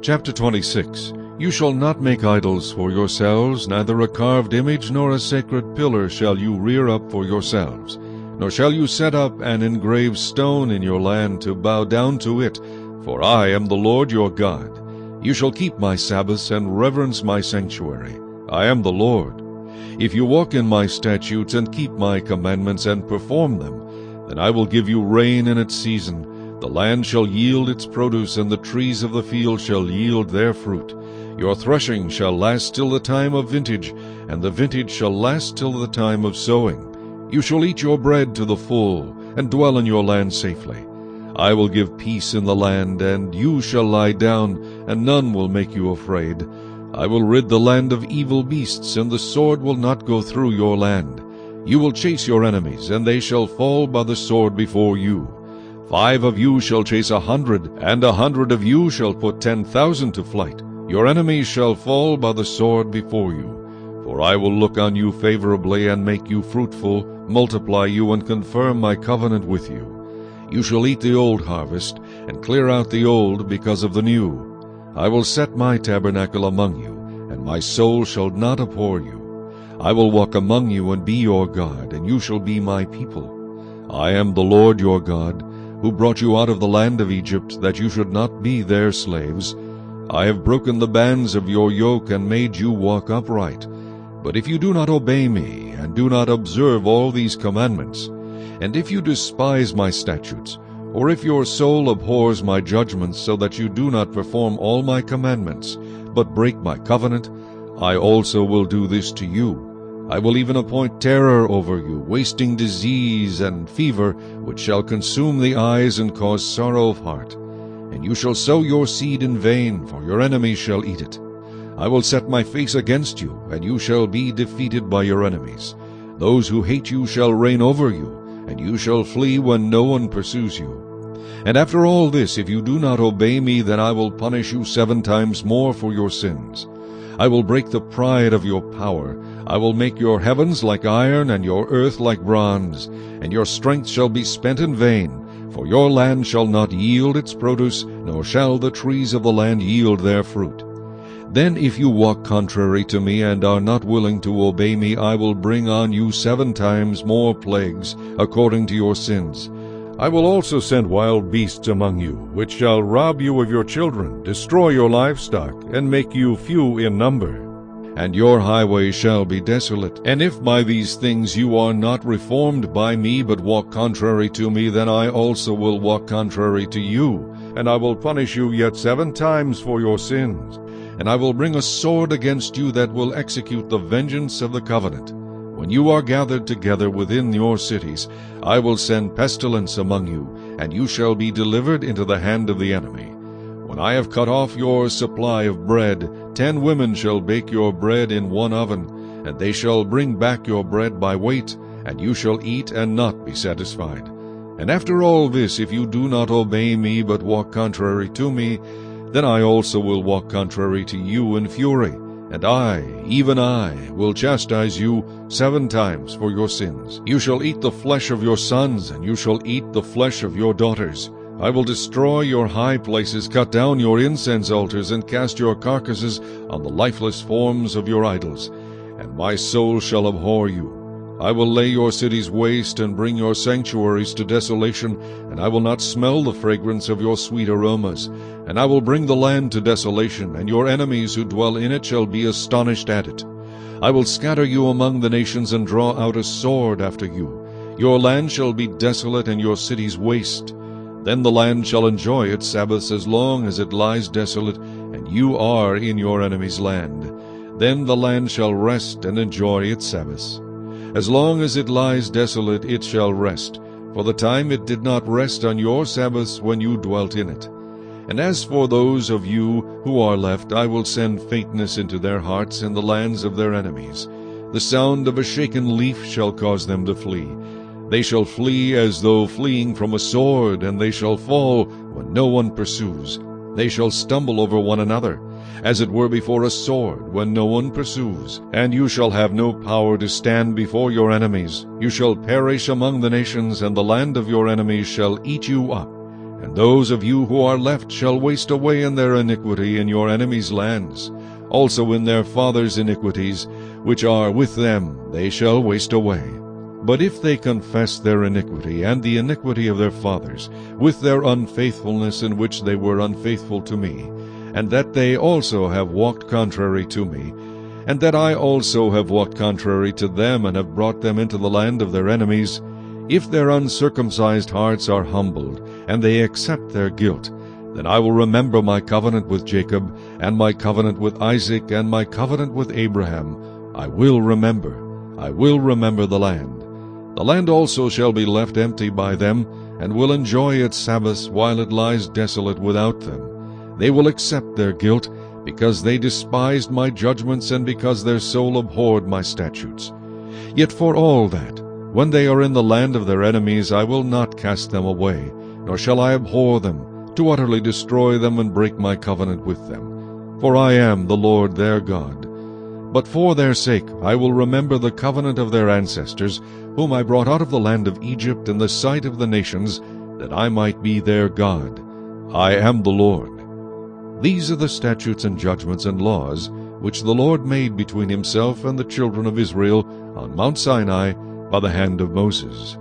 Chapter 26. You shall not make idols for yourselves, neither a carved image nor a sacred pillar shall you rear up for yourselves. Nor shall you set up an engraved stone in your land to bow down to it, for I am the Lord your God. You shall keep my Sabbaths and reverence my sanctuary. I am the Lord. If you walk in my statutes and keep my commandments and perform them, then I will give you rain in its season. The land shall yield its produce, and the trees of the field shall yield their fruit. Your threshing shall last till the time of vintage, and the vintage shall last till the time of sowing. You shall eat your bread to the full, and dwell in your land safely. I will give peace in the land, and you shall lie down, and none will make you afraid. I will rid the land of evil beasts, and the sword will not go through your land. You will chase your enemies, and they shall fall by the sword before you. 5 of you shall chase 100, and 100 of you shall put 10,000 to flight. Your enemies shall fall by the sword before you. For I will look on you favorably, and make you fruitful, multiply you, and confirm my covenant with you. You shall eat the old harvest, and clear out the old because of the new. I will set my tabernacle among you, and my soul shall not abhor you. I will walk among you and be your God, and you shall be my people. I am the Lord your God, who brought you out of the land of Egypt, that you should not be their slaves. I have broken the bands of your yoke and made you walk upright. But if you do not obey me, and do not observe all these commandments, and if you despise my statutes, or if your soul abhors my judgments, so that you do not perform all my commandments, but break my covenant, I also will do this to you. I will even appoint terror over you, wasting disease and fever, which shall consume the eyes and cause sorrow of heart. And you shall sow your seed in vain, for your enemies shall eat it. I will set my face against you, and you shall be defeated by your enemies. Those who hate you shall reign over you, and you shall flee when no one pursues you. And after all this, if you do not obey me, then I will punish you 7 times more for your sins. I will break the pride of your power. I will make your heavens like iron, and your earth like bronze, and your strength shall be spent in vain. For your land shall not yield its produce, nor shall the trees of the land yield their fruit. Then if you walk contrary to me, and are not willing to obey me, I will bring on you 7 times more plagues, according to your sins. I will also send wild beasts among you, which shall rob you of your children, destroy your livestock, and make you few in number. And your highways shall be desolate. And if by these things you are not reformed by me, but walk contrary to me, then I also will walk contrary to you, and I will punish you yet 7 times for your sins. And I will bring a sword against you that will execute the vengeance of the covenant. When you are gathered together within your cities, I will send pestilence among you, and you shall be delivered into the hand of the enemy. When I have cut off your supply of bread, 10 women shall bake your bread in one oven, and they shall bring back your bread by weight, and you shall eat and not be satisfied. And after all this, if you do not obey me, but walk contrary to me, then I also will walk contrary to you in fury, and I, even I, will chastise you 7 times for your sins. You shall eat the flesh of your sons, and you shall eat the flesh of your daughters. I will destroy your high places, cut down your incense altars, and cast your carcasses on the lifeless forms of your idols. And my soul shall abhor you. I will lay your cities waste, and bring your sanctuaries to desolation, and I will not smell the fragrance of your sweet aromas. And I will bring the land to desolation, and your enemies who dwell in it shall be astonished at it. I will scatter you among the nations, and draw out a sword after you. Your land shall be desolate, and your cities waste. Then the land shall enjoy its Sabbaths as long as it lies desolate, and you are in your enemy's land. Then the land shall rest and enjoy its Sabbaths. As long as it lies desolate, it shall rest, for the time it did not rest on your Sabbaths when you dwelt in it. And as for those of you who are left, I will send faintness into their hearts in the lands of their enemies. The sound of a shaken leaf shall cause them to flee. They shall flee as though fleeing from a sword, and they shall fall when no one pursues. They shall stumble over one another, as it were before a sword, when no one pursues. And you shall have no power to stand before your enemies. You shall perish among the nations, and the land of your enemies shall eat you up. And those of you who are left shall waste away in their iniquity in your enemies' lands. Also in their fathers' iniquities, which are with them, they shall waste away. But if they confess their iniquity and the iniquity of their fathers, with their unfaithfulness in which they were unfaithful to me, and that they also have walked contrary to me, and that I also have walked contrary to them, and have brought them into the land of their enemies, if their uncircumcised hearts are humbled, and they accept their guilt, then I will remember my covenant with Jacob, and my covenant with Isaac, and my covenant with Abraham. I will remember the land. The land also shall be left empty by them, and will enjoy its Sabbaths while it lies desolate without them. They will accept their guilt, because they despised my judgments, and because their soul abhorred my statutes. Yet for all that, when they are in the land of their enemies, I will not cast them away, nor shall I abhor them, to utterly destroy them and break my covenant with them. For I am the Lord their God. But for their sake I will remember the covenant of their ancestors, whom I brought out of the land of Egypt in the sight of the nations, that I might be their God. I am the Lord. These are the statutes and judgments and laws which the Lord made between himself and the children of Israel on Mount Sinai by the hand of Moses.